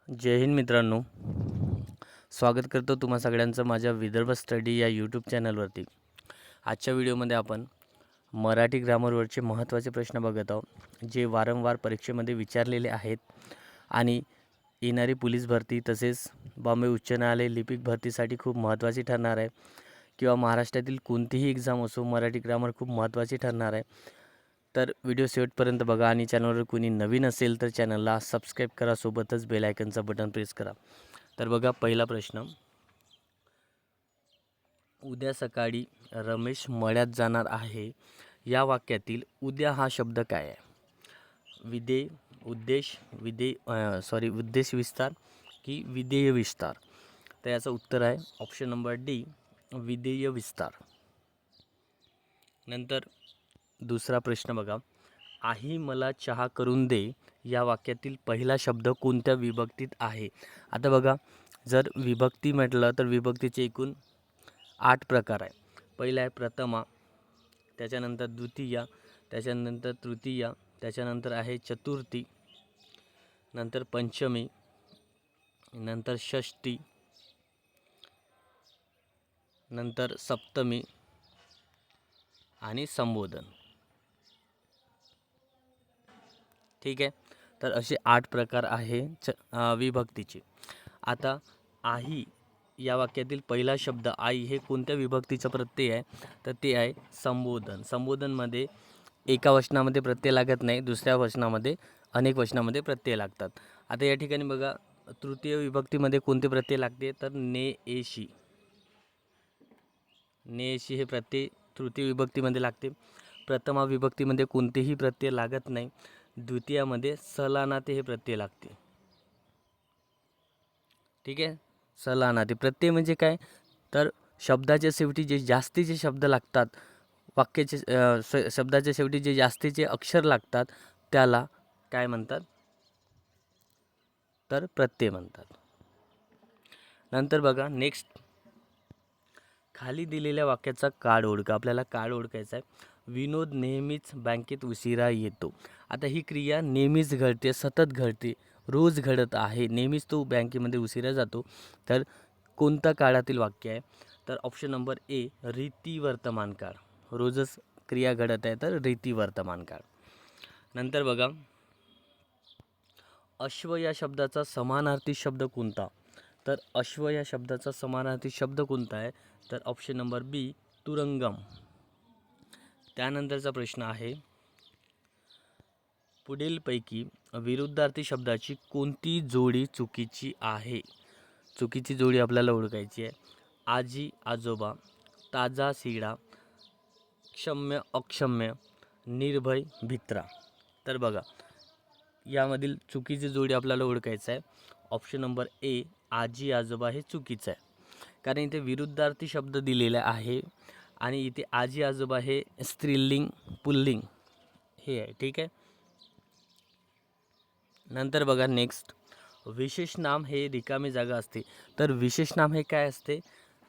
जय हिंद मित्रांनो. स्वागत करतो तुम्हा सगळ्यांचं माझ्या विदर्भ स्टडी या यूट्यूब चॅनलवरती. आजच्या व्हिडिओमध्ये आपण मराठी ग्रामरवरचे महत्त्वाचे प्रश्न बघत आहोत, जे वारंवार परीक्षेमध्ये विचारलेले आहेत आणि येणारी पोलीस भरती तसेच बॉम्बे उच्च न्यायालय लिपिक भरतीसाठी खूप महत्त्वाची ठरणार आहे. किंवा महाराष्ट्रातील कोणतीही एक्झाम असो, मराठी ग्रामर खूप महत्त्वाची ठरणार आहे. तर व्हिडिओ शेवटपर्यंत बघा आणि चॅनलवर कोणी नवीन असेल तर चॅनलला सबस्क्राईब करा, सोबतच बेल आयकनचं बटन प्रेस करा. तर बघा, पहिला प्रश्न. उद्या सकाळी रमेश मळ्यात जाणार आहे, या वाक्यातील उद्या हा शब्द काय आहे? उद्देश विस्तार की विधेय विस्तार? तर याचं उत्तर आहे ऑप्शन नंबर डी, विधेय विस्तार. नंतर दुसरा प्रश्न बघा. आई मला चहा करून दे, या वाक्यातील पहिला शब्द कोणत्या विभक्तीत आहे? आता बघा, जर विभक्ती म्हटलं तर विभक्तीचे एकूण 8 प्रकार आहे. पहिला आहे प्रथमा, त्याच्यानंतर द्वितीया, त्याच्यानंतर तृतीया, त्याच्यानंतर आहे चतुर्थी, नंतर पंचमी, नंतर षष्ठी, नंतर सप्तमी आणि संबोधन. ठीक आहे, तर असे 8 प्रकार आहे विभक्तीचे. आता आई या वाक्यातील पहिला शब्द आई हे कोणत्या विभक्तीचा प्रत्यय आहे? तर ते आहे संबोधन. संबोधनमध्ये एका वचनामध्ये प्रत्यय लागत नाही, दुसऱ्या वचनामध्ये अनेक वचनामध्ये प्रत्यय लागतात. आता या ठिकाणी बघा, तृतीय विभक्तीमध्ये कोणते प्रत्यय लागते? तर ने एशी. ने एशी हे प्रत्यय तृतीय विभक्तीमध्ये लागते. प्रथमा विभक्तीमध्ये कोणतेही प्रत्यय लागत नाही. द्वितीयामध्ये सलानाते हे प्रत्यय लागते. ठीक आहे, सलानाते प्रत्यय म्हणजे काय? तर शब्दाच्या शेवटी जे जास्तीचे शब्द लागतात, वाक्याचे शब्दाच्या शेवटी जे जास्तीचे अक्षर लागतात त्याला काय म्हणतात? तर प्रत्यय म्हणतात. नंतर बघा नेक्स्ट, खाली दिलेल्या वाक्याचा काळ ओळखा. आपल्याला काळ ओळखायचा आहे. विनोद नेहमीच बँकेत उशिरा येतो. आता ही क्रिया नेहमीच घडते, सतत घडते, रोज घडत आहे. नेहमीच तो बँकेमध्ये उशिरा जातो. तर कोणत्या काळातील वाक्य आहे? तर ऑप्शन नंबर ए, रीती वर्तमान काळ. रोजच क्रिया घडत आहे, तर रीती वर्तमान काळ. नंतर बघा, अश्व या शब्दाचा समानार्थी शब्द कोणता? तर अश्व या शब्दाचा समानार्थी शब्द कोणता आहे? तर ऑप्शन नंबर बी, तुरंगम. त्यानंतरचा प्रश्न आहे, पुढीलपैकी विरुद्धार्थी शब्दाची कोणती जोडी चुकीची आहे? चुकीची जोडी आपल्याला ओळखायची आहे. आजी आजोबा, ताजा शिळा, क्षम्य अक्षम्य, निर्भय भित्रा. तर बघा, यामधील चुकीची जोडी आपल्याला ओळखायचं आहे. ऑप्शन नंबर ए, आजी आजोबा हे चुकीचं आहे. कारण इथे विरुद्धार्थी शब्द दिलेला आहे आणि इथे आजी आजोबा हे स्त्रीलिंग पुल्लिंग हे आहे. ठीक आहे. नंतर बघा नेक्स्ट, विशेष नाम हे रिकामी जागा असते. तर विशेष नाम हे काय असते?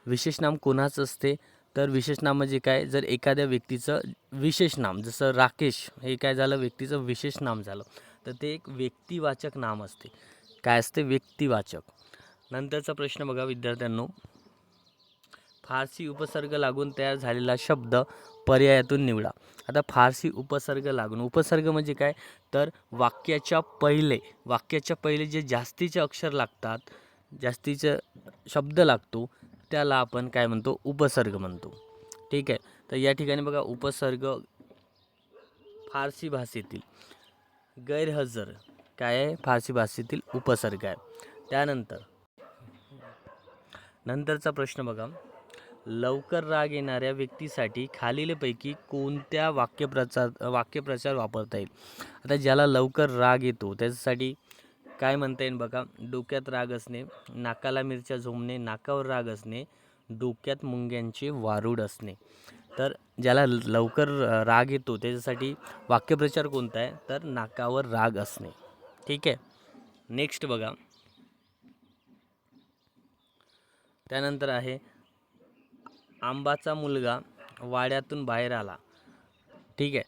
विशेष नाम कोणाचं असते? तर विशेष नाम म्हणजे काय? जर एखाद्या व्यक्तीचं विशेष नाम, जसं राकेश हे काय झालं? व्यक्तीचं विशेष नाम झालं. तर ते एक व्यक्तिवाचक नाम असते. काय असते? व्यक्तिवाचक. नंतरचा प्रश्न बघा विद्यार्थ्यांनो, फारसी उपसर्ग लागून तयार झालेला शब्द पर्यायातून निवडा. आता फारसी उपसर्ग लागून, उपसर्ग म्हणजे काय? तर वाक्याच्या पहिले जे जास्तीचे अक्षर लागतात, जास्तीचे शब्द लागतो, त्याला आपण काय म्हणतो? उपसर्ग म्हणतो. ठीक आहे, तर या ठिकाणी बघा, उपसर्ग फारसी भाषेतील गैरहजर काय आहे? फारसी भाषेतील उपसर्ग आहे. नंतरचा प्रश्न बघा, लवकर राग येणाऱ्या व्यक्तीसाठी खालीलपैकी कोणत्या वाक्यप्रचार वापरता येईल? आता ज्याला लवकर राग येतो त्याच्यासाठी काय म्हणता येईल बघा, डोक्यात राग असणे, नाकाला मिरच्या झोंबणे, नाकावर राग असणे, डोक्यात मुंग्यांचे वारूड असणे. तर ज्याला लवकर राग येतो त्याच्यासाठी वाक्यप्रचार कोणता आहे? तर नाकावर राग असणे. ठीक आहे. नेक्स्ट बघा, त्यानंतर आहे, आंबाचा मुलगा वाड्यातून बाहेर आला. ठीक आहे,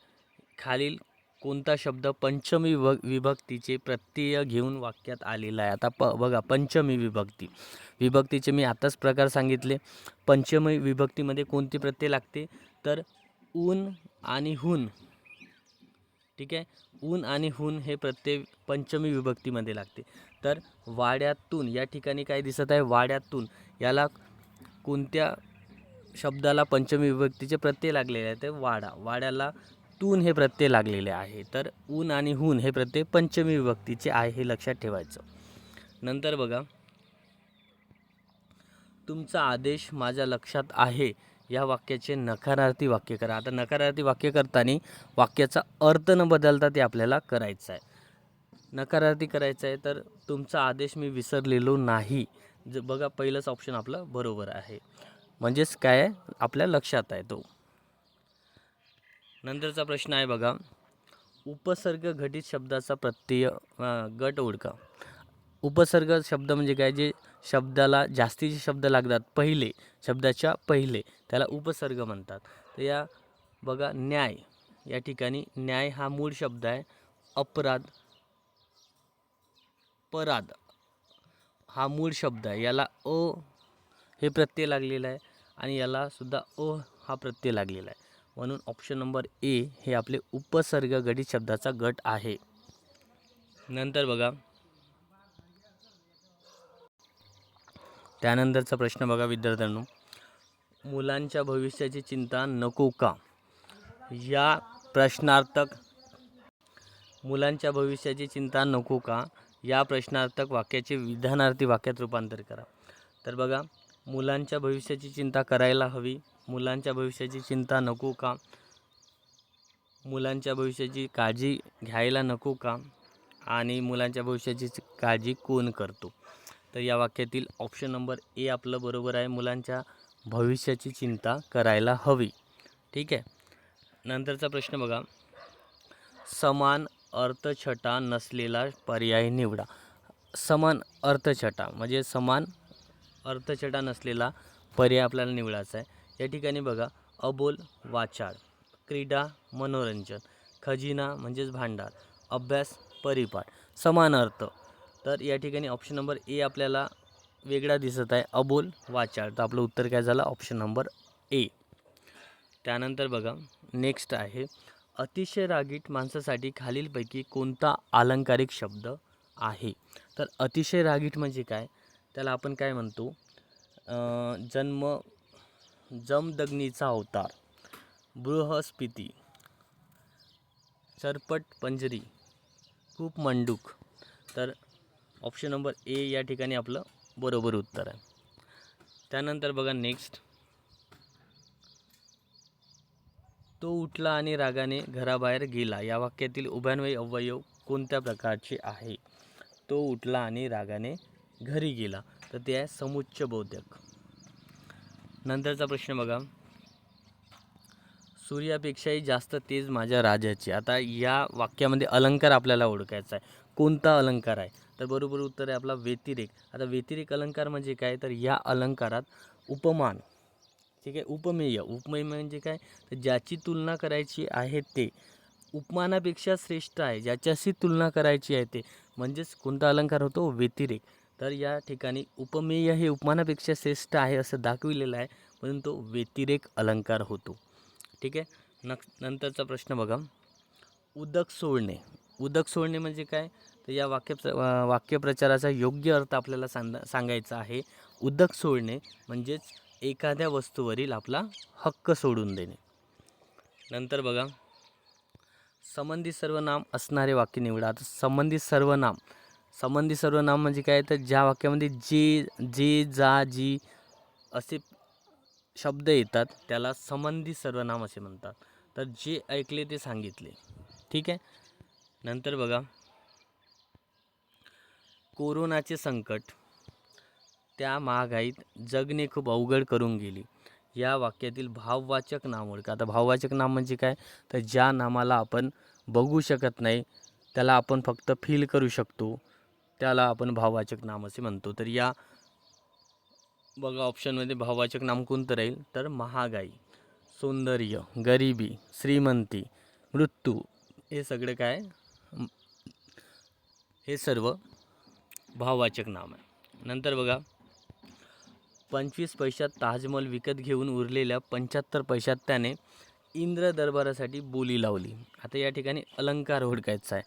खालील कोणता शब्द पंचमी विभक्तीचे प्रत्यय घेऊन वाक्यात आलेला आहे? आता बघा, पंचमी विभक्तीचे मी आताच प्रकार सांगितले. पंचमी विभक्तीमध्ये कोणती प्रत्यय लागते? तर ऊन आणि हुन. ठीक आहे, ऊन आणि हुन हे प्रत्यय पंचमी विभक्तीमध्ये लागते. तर वाड्यातून या ठिकाणी काय दिसत आहे? वाड्यातून याला कोणत्या शब्दाला पंचमी विभक्तीचे प्रत्यय लागलेले आहे? तर वाड्याला तून हे प्रत्यय लागलेले आहे. तर ऊन आणि हुन हे प्रत्यय पंचमी विभक्तीचे आहे, हे लक्षात ठेवायचं. नंतर बघा, तुमचा आदेश माझ्या लक्षात आहे या वाक्याचे नकारार्थी वाक्य करा. आता नकारार्थी वाक्य करताना वाक्याचा अर्थ न बदलता ते आपल्याला करायचं आहे. नकारार्थी करायचं आहे तर तुमचा आदेश मी विसरलेलो नाही. बघा, पहिलंच ऑप्शन आपलं बरोबर आहे, म्हणजेच काय आहे, आपल्या लक्षात आहे तो. नंतरचा प्रश्न आहे बघा, उपसर्ग घटित शब्दाचा प्रत्यय गट ओळखा. उपसर्ग शब्द म्हणजे काय? जे शब्दाला जास्तीचे शब्द लागतात पहिले, शब्दाच्या पहिले, त्याला उपसर्ग म्हणतात. तर या बघा, न्याय या ठिकाणी न्याय हा मूळ शब्द आहे. अपराध, पराध हा मूळ शब्द आहे. याला अ हे प्रत्यय लागलेला आहे आणि याला सुद्धा अ हा प्रत्यय लागलेला आहे. म्हणून ऑप्शन नंबर ए हे आपले उपसर्ग घटित शब्दाचा गट आहे. नंतर बघा, त्यानंतरचा प्रश्न बघा विद्यार्थ्यांनो, मुलांच्या भविष्याची चिंता नको का? या प्रश्नार्थक मुलांच्या भविष्याची चिंता नको का या प्रश्नार्थक वाक्याचे विधानार्थी वाक्यात रूपांतर करा. तर बघा, मुलांच्या भविष्याची चिंता करायला हवी, मुलांच्या भविष्याची चिंता नको का, मुलांच्या भविष्याची काळजी घ्यायला नको का, आणि मुलांच्या भविष्याची काळजी कोण करतो? तर या वाक्यातील ऑप्शन नंबर ए आपलं बरोबर आहे. मुलांच्या भविष्याची चिंता करायला हवी. ठीक आहे. नंतरचा प्रश्न बघा, समान अर्थछटा नसलेला पर्याय निवडा. समान अर्थछटा म्हणजे समान अर्थछटा नसलेला पर्याय आपल्याला निवडायचा आहे. या ठिकाणी बघा, अबोल वाचाळ, क्रीडा मनोरंजन, खजिना म्हणजेच भांडार, अभ्यास परिपाठ, समान अर्थ. तर या ठिकाणी ऑप्शन नंबर ए आपल्याला वेगळा दिसत आहे, अबोल वाचाळ. तर आपलं उत्तर काय झालं? Option number A. त्यानंतर बघा, नेक्स्ट आहे, अतिशय रागीट माणसासाठी खालीलपैकी कोणता अलंकारिक शब्द आहे? तर अतिशय रागीट म्हणजे काय? त्याला आपण काय म्हणतो? जमदग्नीचा अवतार, बृहस्पती, सरपट पंजरी, खूप मंडूक. तर ऑप्शन नंबर ए या ठिकाणी आपलं बरोबर उत्तर आहे. त्यानंतर बघा, नेक्स्ट, तो उठला आणि रागाने घराबाहेर गेला. या वाक्यातील उभयन्वयी अवयव कोणत्या प्रकारचे आहे? तो उठला आणि रागाने घरी गेला. तर ते आहे समुच्चय बोधक. नंतरचा प्रश्न बघा, सूर्यापेक्षाही जास्त तेज माझ्या राजाचे. आता या वाक्यामध्ये अलंकार आपल्याला ओळखायचा आहे. कोणता अलंकार आहे? तर बरोबर उत्तर आहे आपला व्यतिरेक. आता व्यतिरेक अलंकार म्हणजे काय? तर या अलंकारात उपमान, ठीक आहे, उपमेय म्हणजे काय? तर ज्याची तुलना करायची आहे ते उपमानापेक्षा श्रेष्ठ आहे, ज्याच्याशी तुलना करायची आहे ते, म्हणजेच कोणता अलंकार होतो? व्यतिरेक. तर या ठिकाणी उपमेय हे उपमानापेक्षा श्रेष्ठ आहे असं दाखविलेलं आहे, म्हणून तो व्यतिरेक अलंकार होतो. ठीक आहे. नंतरचा प्रश्न बघा, उदक सोडणे. उदक सोडणे म्हणजे काय? तर या वाक्यप्रचाराचा योग्य अर्थ आपल्याला सांगायचा आहे. उदक सोडणे म्हणजेच एखाद्या वस्तूवरील आपला हक्क सोडून देणे. नंतर बघा, संबंधी सर्वनाम असणारे वाक्य निवडा. आता संबंधी सर्वनाम म्हणजे काय? तर ज्या वाक्यामध्ये जे जा जी असे शब्द येतात त्याला संबंधी सर्वनाम असे म्हणतात. तर जे ऐकले ते सांगितले. ठीक आहे. नंतर बघा, कोरोनाचे संकट, त्या महागाईत जगणे खूप अवघड करून गेली. या वाक्यातील भाववाचक नाम ओळखा. आता भाववाचक नाम म्हणजे काय? तर ज्या नामाला आपण बघू शकत नाही, त्याला आपण फक्त फील करू शकतो, त्याला आपण भाववाचक नाम असे म्हणतो. तर या बघा ऑप्शनमध्ये भाववाचक नाम कोणतं राहील? तर महागाई, सौंदर्य, गरिबी, श्रीमंती, मृत्यू, हे सगळं काय हे सर्व भाववाचक नाम आहे. नंतर बघा 25 पैशात ताजमहल विकत घेऊन उरलेल्या 75 पैशात त्याने इंद्र दरबारासाठी बोली लावली. आता या ठिकाणी अलंकार ओळखायचा आहे.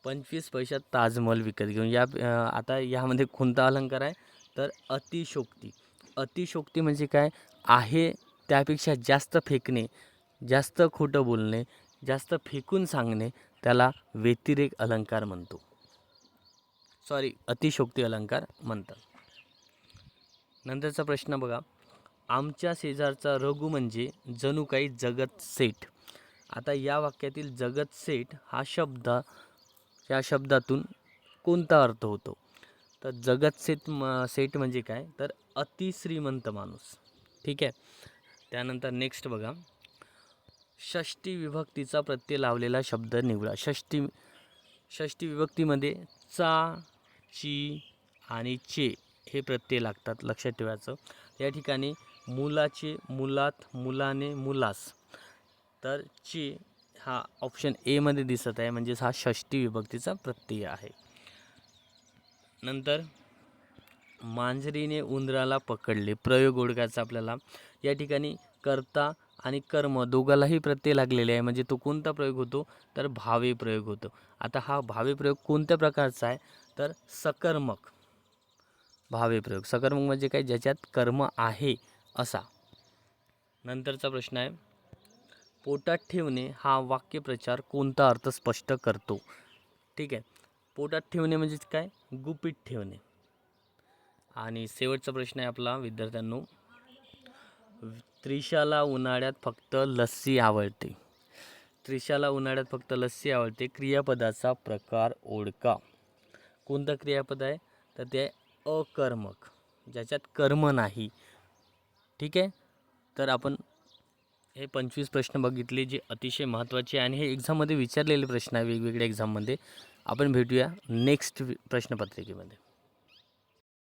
25 पैशात ताजमहल विकत घेऊन आता यामध्ये कोणता अलंकार आहे तर अतिशोक्ती. अतिशोक्ती म्हणजे काय आहे त्यापेक्षा जास्त फेकणे, जास्त खोटं बोलणे, जास्त फेकून सांगणे त्याला व्यतिरेक अलंकार म्हणतो. अतिशोक्ती अलंकार म्हणतात. नंतरचा प्रश्न बघा आमच्या शेजारचा रघु म्हणजे जणू काही जगत सेठ. आता या वाक्यातील जगत सेठ हा शब्द या शब्दातून कोणता अर्थ होतो तर जगत सेठ म्हणजे काय तर अतिश्रीमंत माणूस. ठीक आहे. त्यानंतर नेक्स्ट बघा षष्टी विभक्तीचा प्रत्यय लावलेला शब्द निवडा. षष्टी विभक्तीमध्ये चा, ची आणि चे हे प्रत्यय लागतात, लक्षात ठेवायचं. या ठिकाणी मुलाचे, मुलात, मुलाने, मुलास. तर चे हा ऑप्शन ए मध्ये दिसत आहे, म्हणजेच हा षष्टी विभक्तीचा प्रत्यय आहे. नंतर मांजरीने उंदराला पकडले. प्रयोग ओळखायचा आपल्याला. या ठिकाणी कर्ता आणि कर्म दोघालाही प्रत्यय लागलेले आहे, म्हणजे तो कोणता प्रयोग होतो तर भावे प्रयोग होतो. आता हा भावे प्रयोग कोणत्या प्रकारचा आहे तर सकर्मक भावे प्रयोग. सकर्मक म्हणजे काय ज्याच्यात कर्म आहे असा. नंतरचा प्रश्न आहे पोटात ठेवणे हा वाक्यप्रचार कोणता अर्थ स्पष्ट करतो. ठीक आहे. पोटात ठेवणे म्हणजे काय गुपित ठेवणे. आणि शेवटचा प्रश्न आहे आपला विद्यार्थ्यांनो त्रिशाला उन्हाळ्यात फक्त लस्सी आवडते. त्रिशाला उन्हाळ्यात फक्त लस्सी आवडते. क्रियापदाचा प्रकार ओळखा. कोणता क्रियापद आहे तर ते आहे अकर्मक, ज्याच्यात कर्म नाही. ठीक आहे. तर आपण हे 25 प्रश्न बघितले जे अतिशय महत्त्वाचे आणि हे एक्झाममध्ये विचारलेले प्रश्न आहे वेगवेगळ्या एक्झाममध्ये. आपण भेटूया नेक्स्ट प्रश्नपत्रिकेमध्ये.